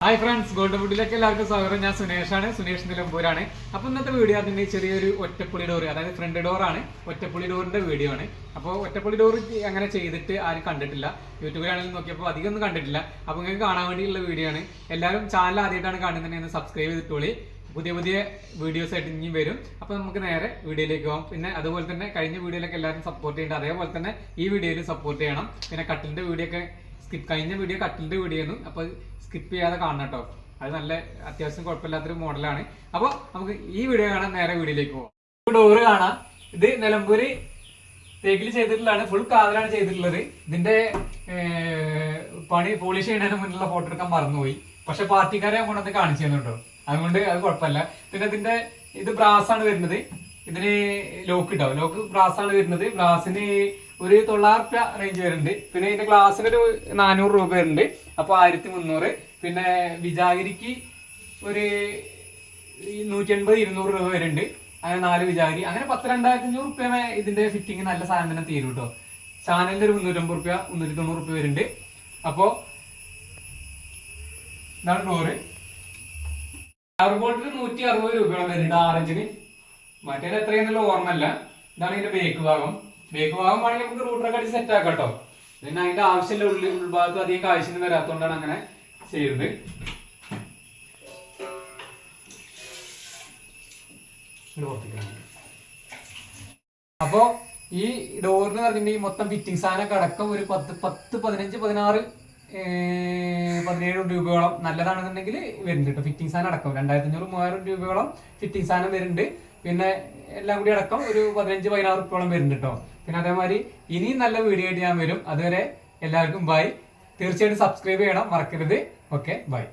Hi friends, gold ഫുഡിലേക്ക് എല്ലാവർക്കും സ്വാഗതം. ഞാൻ സുനേഷാണ്, സുനേഷ് നിലമ്പൂരാണ്. അപ്പോൾ ഇന്നത്തെ വീഡിയോ അതിന്റെ ചെറിയൊരു ഒറ്റപ്പുള്ളി ഡോർ, അതായത് ഫ്രണ്ട് ഡോറാണ്. ഒറ്റപ്പുള്ളി ഡോറിന്റെ വീഡിയോ ആണ്. അപ്പോൾ ഒറ്റപ്പുള്ളി ഡോർ അങ്ങനെ ചെയ്തിട്ട് ആരും കണ്ടിട്ടില്ല. യൂട്യൂബിലാണെങ്കിലും നോക്കിയപ്പോൾ അധികം ഒന്നും കണ്ടിട്ടില്ല. അപ്പോൾ നിങ്ങൾക്ക് കാണാൻ വേണ്ടിയുള്ള വീഡിയോ ആണ്. എല്ലാവരും ചാനൽ ആദ്യമായിട്ടാണ് കാണുന്നുണ്ടെങ്കിൽ സബ്സ്ക്രൈബ് ചെയ്തിട്ടോളി. പുതിയ പുതിയ വീഡിയോസ് ആയിട്ട് ഇനിയും വരും. അപ്പോൾ നമുക്ക് നേരെ വീഡിയോയിലേക്ക് പോകാം. പിന്നെ അതുപോലെ തന്നെ കഴിഞ്ഞ വീഡിയോയിലൊക്കെ എല്ലാവരും സപ്പോർട്ട് ചെയ്യേണ്ടത്, അതേപോലെ തന്നെ ഈ വീഡിയോയിൽ സപ്പോർട്ട് ചെയ്യണം. പിന്നെ കട്ടിലിന്റെ വീഡിയോ ഒക്കെ കഴിഞ്ഞ വീഡിയോ കട്ടിലിന്റെ വീഡിയോ ആയിരുന്നു. അപ്പോൾ സ്കിപ്പ് ചെയ്യാതെ കാണണം കേട്ടോ. അത് നല്ല അത്യാവശ്യം കുഴപ്പമില്ലാത്തൊരു മോഡലാണ്. അപ്പോൾ നമുക്ക് ഈ വീഡിയോ കാണാൻ നേരെ വീഡിയോയിലേക്ക് പോകാം. ഡോറ് കാണാം. ഇത് നിലമ്പൂര് തേക്കിൽ ചെയ്തിട്ടുള്ളതാണ്. ഫുൾ കാതലാണ് ചെയ്തിട്ടുള്ളത്. ഇതിന്റെ പണി പോളിഷ് ചെയ്യുന്നതിന് മുന്നുള്ള ഫോട്ടോ എടുക്കാൻ മറന്നുപോയി. പക്ഷെ പാർട്ടിക്കാരെ കൊണ്ടത് കാണിച്ചു തന്നുണ്ടോ, അതുകൊണ്ട് അത് കുഴപ്പമില്ല. പിന്നെ ഇത് ബ്രാസ് ആണ് വരുന്നത്. ഇതിന് ലോക്ക് ഉണ്ടാവും. ലോക്ക് ബ്രാസ് ആണ് വരുന്നത്. ബ്രാസിന് ഒരു 900 റേഞ്ച് വരുന്നുണ്ട്. പിന്നെ ഇതിന്റെ ഗ്ലാസ്സിന് ഒരു 400 രൂപ വരുന്നുണ്ട്. അപ്പൊ 1300. പിന്നെ വിജാഗിരിക്ക് ഒരു 180-200 രൂപ വരുന്നുണ്ട്. അങ്ങനെ 4 വിജാഗിരി, അങ്ങനെ 10,000-2,500 രൂപ ഇതിന്റെ ഫിറ്റിംഗ് നല്ല സാധനം തന്നെ തീരും കേട്ടോ. ചാനലിന്റെ ഒരു 350 രൂപ 390 രൂപ വരുന്നുണ്ട്. അപ്പോ ഇതാണ് ഡോറ്. പവർ ബോട്ടിന് 160 രൂപയോളം വരുന്നുണ്ട് ആറഞ്ചിന്. മറ്റേത് എത്രയെന്നുള്ള ഓർമ്മല്ല. ഇതാണ് ഇതിന്റെ ബേക്ക് ഭാഗം. ബേക്ക് ഭാഗം വേണമെങ്കിൽ നമുക്ക് റൂട്ടറൊക്കെ അടിച്ച് സെറ്റ് ആക്കാം കേട്ടോ. പിന്നെ അതിന്റെ ആവശ്യമില്ല, ഉൾഭാഗത്ത് അധികം ആവശ്യം വരാത്തോണ്ടാണ് അങ്ങനെ ചെയ്യുന്നത്. അപ്പോ ഈ ഡോറിന് പറഞ്ഞിട്ടുണ്ടെങ്കിൽ മൊത്തം ഫിറ്റിംഗ് സാധനമൊക്കെ അടക്കം ഒരു 10, 15, 16, 17 രൂപയോളം നല്ലതാണെന്നുണ്ടെങ്കിൽ വരുന്നുണ്ട് കേട്ടോ. ഫിറ്റിംഗ് സാധനം അടക്കം 2,500-3,000 രൂപയോളം ഫിറ്റിംഗ് സാധനം വരുന്നുണ്ട്. പിന്നെ എല്ലാം കൂടി അടക്കം ഒരു 15-16 രൂപയോളം വരുന്നുണ്ട് കേട്ടോ. പിന്നെ അതേമാതിരി ഇനിയും നല്ല വീഡിയോ ആയിട്ട് ഞാൻ വരും. അതുവരെ എല്ലാവർക്കും ബൈ. തീർച്ചയായിട്ടും സബ്സ്ക്രൈബ് ചെയ്യണം, മറക്കരുത്. Okay, by.